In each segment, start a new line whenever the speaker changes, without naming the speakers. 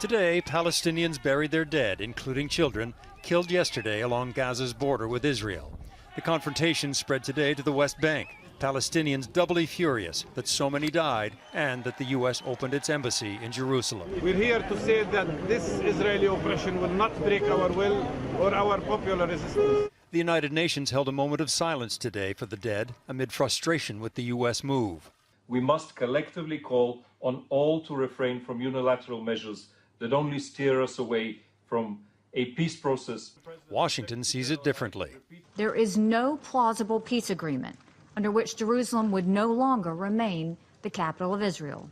Today, Palestinians buried their dead, including children, killed yesterday along Gaza's border with Israel. The confrontation spread today to the West Bank. Palestinians doubly furious that so many died and that the U.S. opened its embassy in Jerusalem.
We're here to say that this Israeli oppression will not break our will or our popular resistance.
The United Nations held a moment of silence today for the dead amid frustration with the U.S. move.
We must collectively call on all to refrain from unilateral measures that only steer us away from a peace process.
Washington sees it differently.
There is no plausible peace agreement under which Jerusalem would no longer remain the capital of Israel.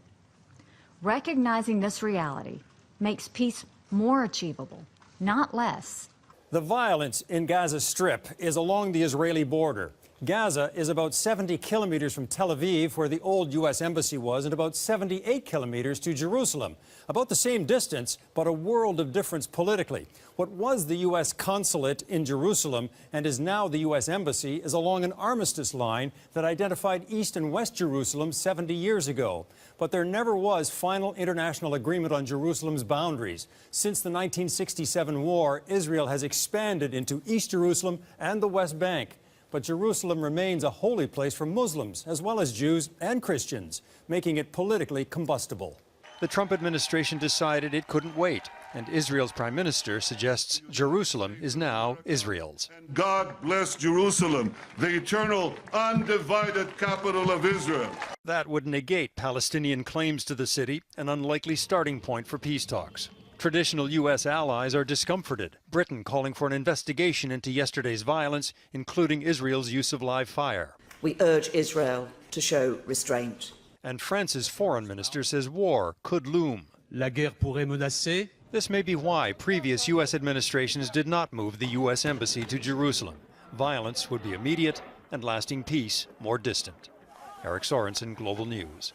Recognizing this reality makes peace more achievable, not less.
The violence in Gaza Strip is along the Israeli border. Gaza is about 70 kilometers from Tel Aviv, where the old U.S. embassy was, and about 78 kilometers to Jerusalem. About the same distance, but a world of difference politically. What was the U.S. consulate in Jerusalem and is now the U.S. embassy is along an armistice line that identified East and West Jerusalem 70 years ago. But there never was final international agreement on Jerusalem's boundaries. Since the 1967 war, Israel has expanded into East Jerusalem and the West Bank. But Jerusalem remains a holy place for Muslims, as well as Jews and Christians, making it politically combustible.
The Trump administration decided it couldn't wait, and Israel's prime minister suggests Jerusalem is now Israel's.
God bless Jerusalem, the eternal, undivided capital of Israel.
That would negate Palestinian claims to the city, an unlikely starting point for peace talks. Traditional U.S. allies are discomforted, Britain calling for an investigation into yesterday's violence, including Israel's use of live fire.
We urge Israel to show restraint.
And France's foreign minister says war could loom.
La guerre pourrait menacer.
This may be why previous U.S. administrations did not move the U.S. embassy to Jerusalem. Violence would be immediate and lasting peace more distant. Eric Sorensen, Global News.